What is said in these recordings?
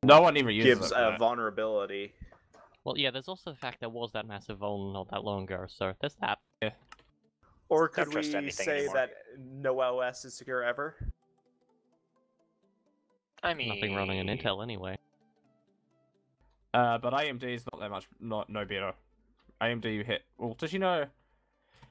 No one ever uses gives it. a vulnerability. Well, yeah, there's also the fact there was that massive vuln not that long ago, so there's that. Yeah. Or could Don't trust we anything say anymore. that no OS is secure ever? I mean, Nothing running in Intel anyway. But AMD is not that much, no better. AMD hit. Well, did you know?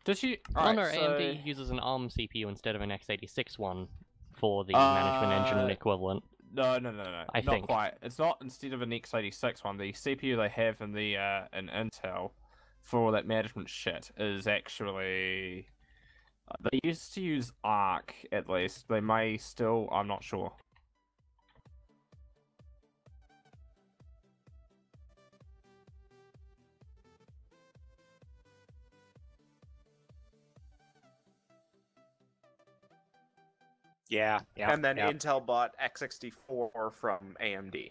Did you? Oh no, Alright, AMD uses an ARM CPU instead of an x86 one for the management engine equivalent. No. I not think. quite. It's not instead of an x86 one. The CPU they have in the in Intel for all that management shit is actually. They used to use Arc at least. They may still. I'm not sure. yeah. And then yeah. Intel bought x64 from AMD.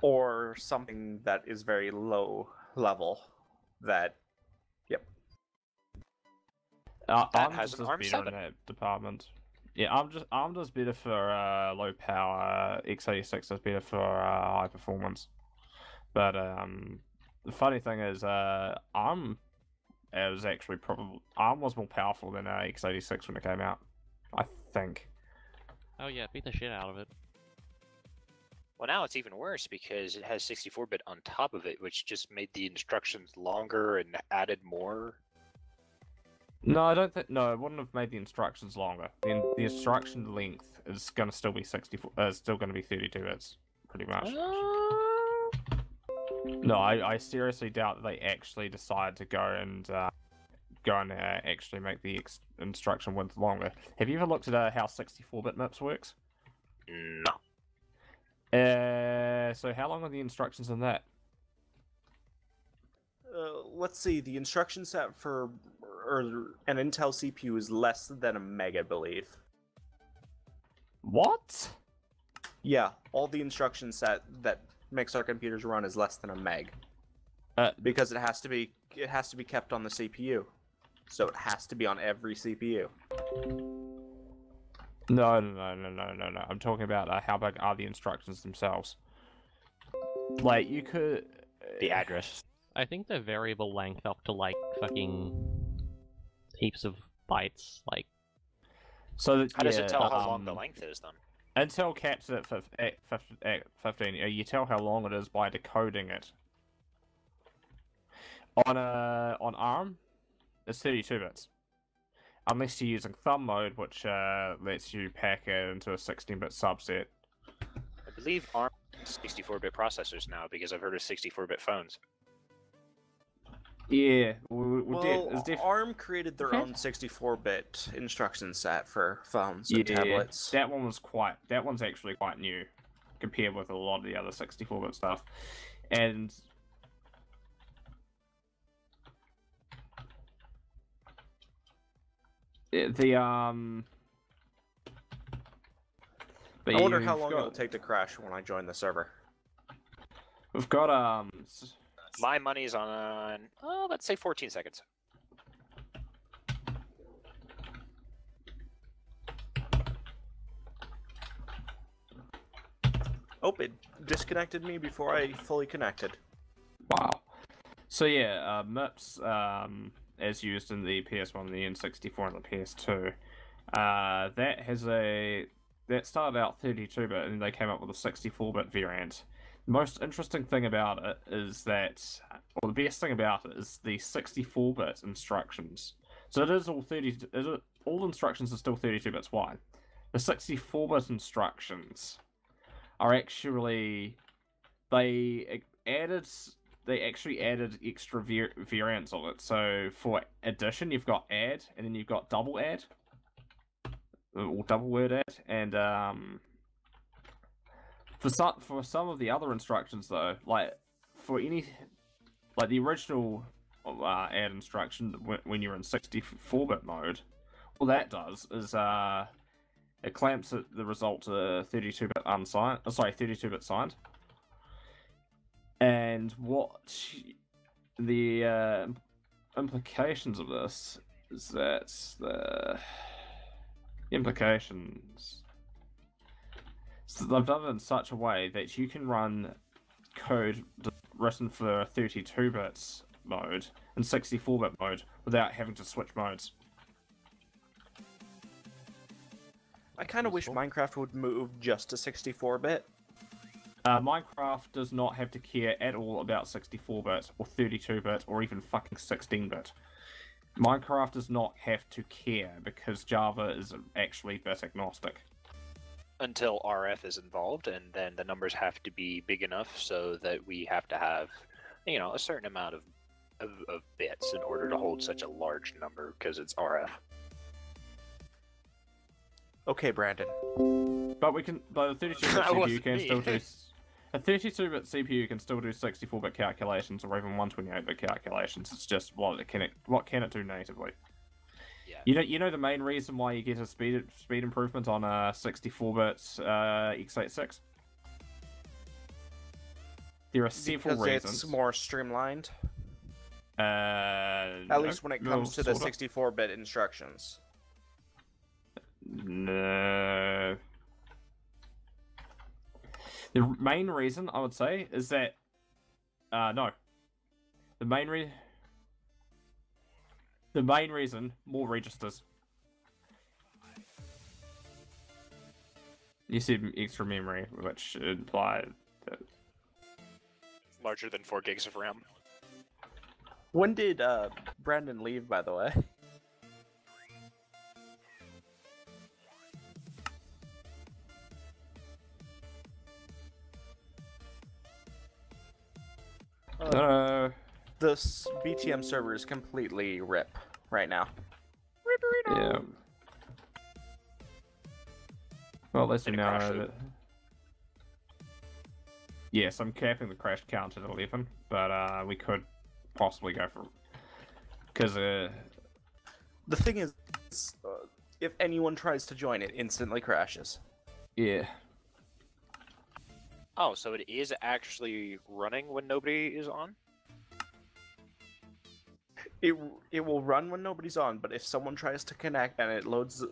Or something that is very low level. That, yep. That I'm has just an as ARM better 7. in that department. Yeah, I'm just better for low power. x86 is better for high performance. But the funny thing is, ARM was actually ARM was more powerful than x86 when it came out. I think. Oh yeah, beat the shit out of it. Well, now it's even worse because it has 64-bit on top of it, which just made the instructions longer and added more. No, I don't think. No, it wouldn't have made the instructions longer. The instruction length is going to still be 64. Still going to be 32 bits, pretty much. No, I seriously doubt that they actually decide to go and actually make the instruction width longer. Have you ever looked at how 64-bit MIPS works? No. So how long are the instructions in that? Let's see, the instruction set for an Intel CPU is less than a meg, I believe. What? Yeah, all the instruction set that makes our computers run is less than a meg. Because it has to be kept on the CPU. So it has to be on every CPU. No. I'm talking about how big are the instructions themselves. Like, you could... The address. I think they're variable length up to like fucking heaps of bytes. Like, So that, How does yeah, it tell how long the length is, then? Intel caps it at 15. You tell how long it is by decoding it. On ARM, it's 32 bits. Unless you're using thumb mode, which lets you pack it into a 16-bit subset. I believe ARM has 64-bit processors now because I've heard of 64-bit phones. Yeah, ARM created their own 64-bit instruction set for phones and tablets. That one's actually quite new compared with a lot of the other 64-bit stuff. And the but I wonder how long it'll take to crash when I join the server. We've got My money's on, let's say 14 seconds. Oh, it disconnected me before I fully connected. Wow. So yeah, MIPS as used in the PS1, the N64, and the PS2. That started out 32-bit, and they came up with a 64-bit variant. The most interesting thing about it is that, or the best thing about it is the 64-bit instructions. So it is all all instructions are still 32 bits wide. The 64-bit instructions are actually they actually added extra variants of it. So for addition, you've got add, and then you've got double add, or double word add, and for some of the other instructions though, like the original add instruction when you're in 64-bit mode, all that does is it clamps the result to 32-bit unsigned. 32-bit signed. And what the implications of this is that the implications. So they've done it in such a way that you can run code written for 32-bit mode and 64-bit mode without having to switch modes. I kind of wish Minecraft would move just to 64-bit. Minecraft does not have to care at all about 64-bit or 32-bit or even fucking 16-bit. Minecraft does not have to care because Java is actually bit agnostic. Until RF is involved, and then the numbers have to be big enough so that we have to have, you know, a certain amount of bits in order to hold such a large number because it's RF. Okay, Brandon. But we can, but a 32-bit That CPU wasn't can me. still do. A 32-bit CPU can still do 64-bit calculations or even 128-bit calculations. It's just what can it do natively. Yeah. You know the main reason why you get a speed improvement on a 64-bit x86. There are several Because reasons. it's more streamlined. At No, least when it well, comes to the sorta. 64-bit instructions. No. The main reason I would say is that no. The main reason, more registers. You said extra memory, which implied that Larger than 4 gigs of RAM. When did Brandon leave, by the way? The BTM server is completely rip right now. yeah. Well, at least we Did it now crash know loop? that. Yes, I'm capping the crash count at 11, but we could possibly go for because The thing is, if anyone tries to join, it instantly crashes. yeah. Oh, so it is actually running when nobody is on? It will run when nobody's on, but if someone tries to connect and it loads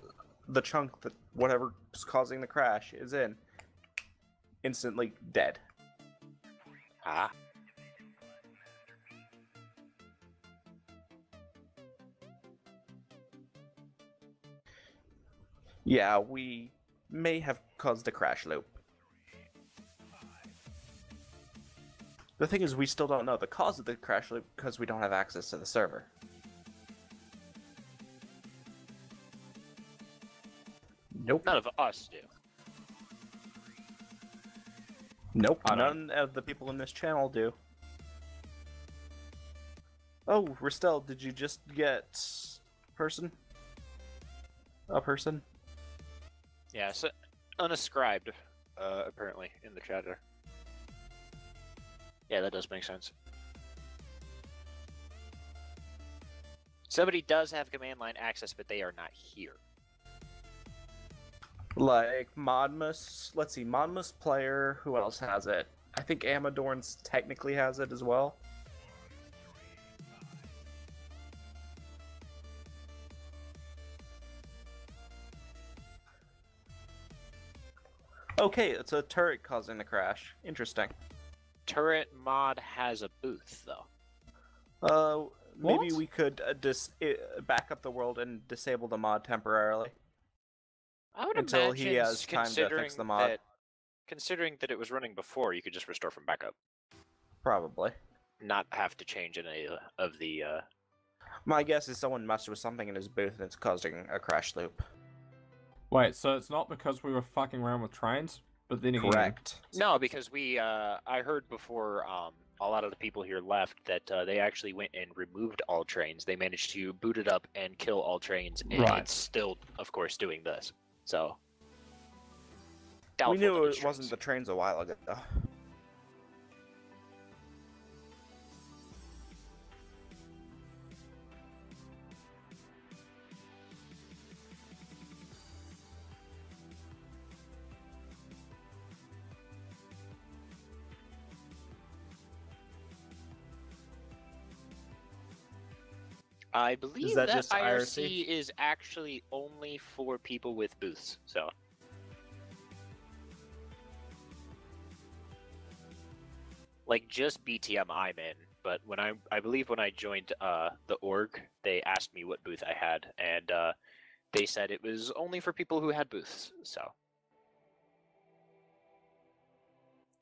the chunk that whatever's causing the crash is in, instantly dead. Ah. Yeah, we may have caused a crash loop. The thing is, we still don't know the cause of the crash loop because we don't have access to the server. Nope. None of us do. Nope. I don't. None of the people in this channel do. Oh, Ristel, did you just get person? A person? Yeah, so unascribed, apparently, in the chat there. Yeah, that does make sense. Somebody does have command line access, but they are not here. Like Modmus. Let's see, Modmus player. Who else has it? I think Amadorns technically has it as well. Okay, it's a turret causing the crash. Interesting. Turret mod has a booth, though. Maybe What? we could back up the world and disable the mod temporarily. I would Until imagine, he has time to fix considering the mod. that, considering that it was running before, you could just restore from backup, Probably. not have to change any of the. My guess is someone messed with something in his booth and it's causing a crash loop. Wait, so it's not because we were fucking around with trains, but then again, Correct. No, because we. I heard before. A lot of the people here left that they actually went and removed all trains. They managed to boot it up and kill all trains, and Right. it's still, of course, doing this. So. We doubtful knew that it it's wasn't the trains. trains a while ago. I believe that that just IRC IRC? is actually only for people with booths. So like just BTM I'm in, but when I believe when I joined the org, they asked me what booth I had, and they said it was only for people who had booths. So,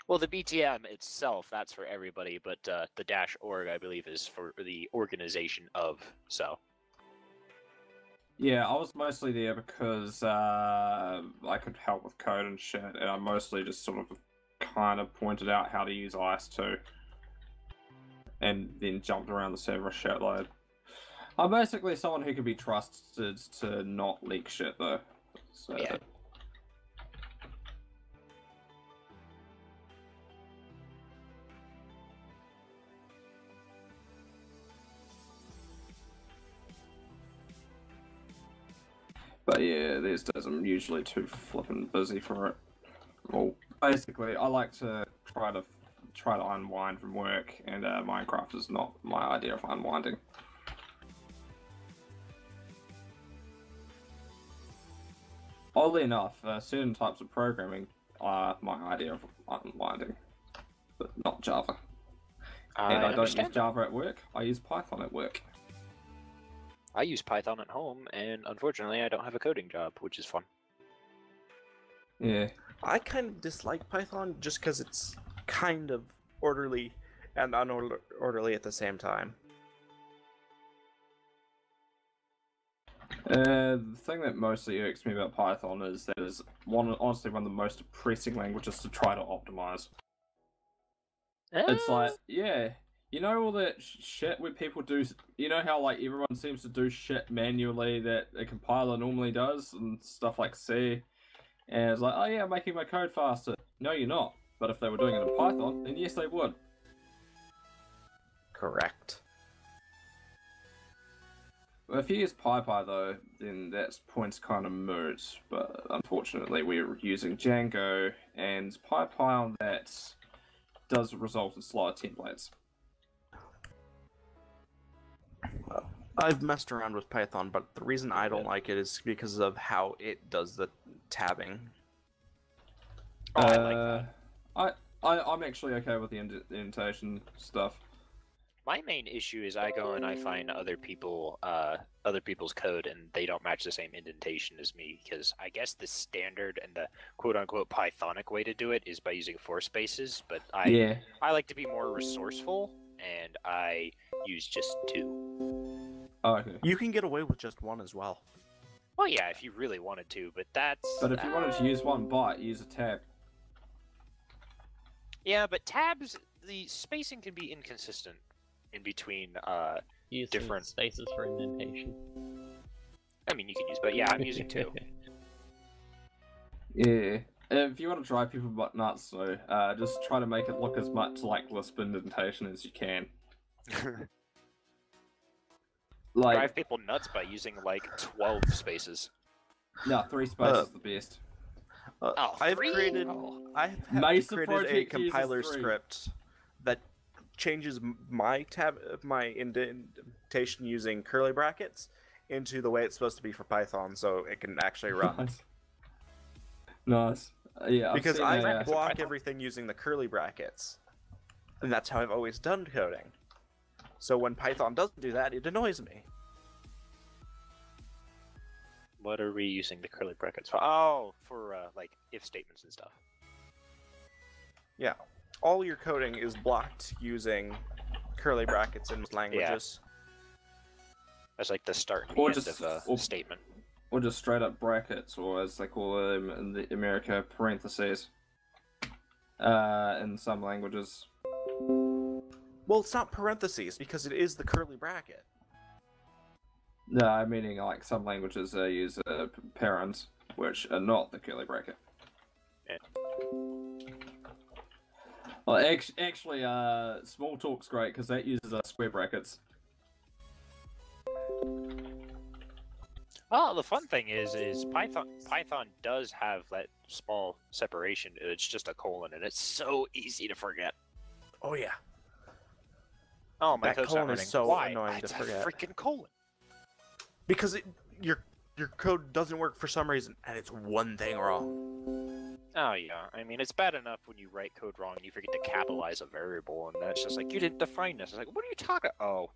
well, the BTM itself, that's for everybody, but the dash org, I believe, is for the organization of. So, Yeah, I was mostly there because I could help with code and shit, and I mostly just sort of kind of pointed out how to use ICE too, and then jumped around the server a shitload. I'm basically someone who can be trusted to not leak shit though. So. yeah. But yeah, these days I'm usually too flippin' busy for it. Well, basically, I like to try to unwind from work, and Minecraft is not my idea of unwinding. Oddly enough, certain types of programming are my idea of unwinding, but not Java. And I don't use Java at work, I use Python at work. I use Python at home, and unfortunately, I don't have a coding job, which is fun. Yeah. I kind of dislike Python just because it's kind of orderly and unorderly at the same time. The thing that mostly irks me about Python is that it's honestly one of the most depressing languages to try to optimize. It's like, yeah, you know all that shit where people do, you know how like everyone seems to do shit manually that a compiler normally does and stuff like C, and it's like, oh yeah, I'm making my code faster. No, you're not. But if they were doing it in Python, then yes, they would. Correct. Well, if you use PyPy though, then that point's kind of moot. But unfortunately, we're using Django, and PyPy on that does result in slower templates. I've messed around with Python, but the reason I don't like it is because of how it does the tabbing. Oh, I like that. I'm actually okay with the indentation stuff. My main issue is I go and I find other people's code, and they don't match the same indentation as me, because I guess the standard and the quote-unquote Pythonic way to do it is by using 4 spaces, but I like to be more resourceful, and I use just 2. Oh, okay. You can get away with just 1 as well. Well, yeah, if you really wanted to, but that's... But if you wanted to use one byte, use a tab. Yeah, but tabs, the spacing can be inconsistent in between different spaces for indentation. I mean, you can use, but yeah, I'm using 2. Yeah. If you want to drive people nuts, though, just try to make it look as much like Lisp indentation as you can. Like, drive people nuts by using like 12 spaces. No, 3 spaces is the best. I've created a compiler script that changes my indentation using curly brackets into the way it's supposed to be for Python, so it can actually run. Nice. Yeah. Because I block everything using the curly brackets, and that's how I've always done coding. So when Python doesn't do that, it annoys me. What are we using the curly brackets for? Oh, for like if statements and stuff. Yeah. All your coding is blocked using curly brackets in most languages. Yeah. That's like the start and Or the end of a statement. Or just straight up brackets, or as they call them in America, parentheses. In some languages. Well, it's not parentheses, because it is the curly bracket. No, I'm meaning like some languages use parents, which are not the curly bracket. Yeah. Well, actually, Smalltalk's great because that uses square brackets. Oh, the fun thing is Python does have that small separation. It's just a colon, and it's so easy to forget. Oh yeah. Oh, my that code's colon not is running. so Why? annoying It's to forget. a freaking colon. Because your code doesn't work for some reason, and it's one thing wrong. Oh yeah, I mean it's bad enough when you write code wrong and you forget to capitalize a variable, and that's just like you didn't define this. It's like, what are you talking? Oh.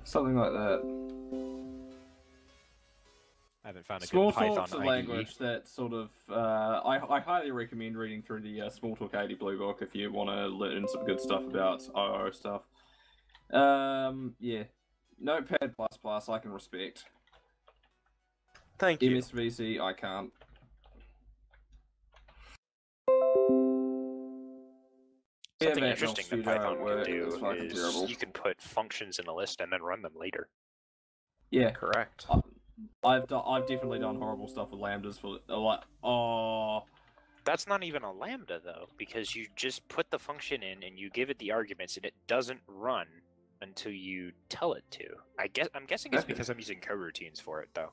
Something like that. I haven't found a Small good Python Talk's a IDE. language that sort of I highly recommend reading through the Small Talk 80 Blue Book if you want to learn some good stuff about OO stuff. Yeah, Notepad++ I can respect. Thank you. MSVC I can't. Something Yeah, interesting that Studio Python can work do is fucking is terrible. you can put functions in a list and then run them later. Yeah, Correct. I've definitely done horrible stuff with lambdas for like That's not even a lambda though, because you just put the function in and you give it the arguments, and it doesn't run until you tell it to. I'm guessing it's Okay. because I'm using coroutines for it though.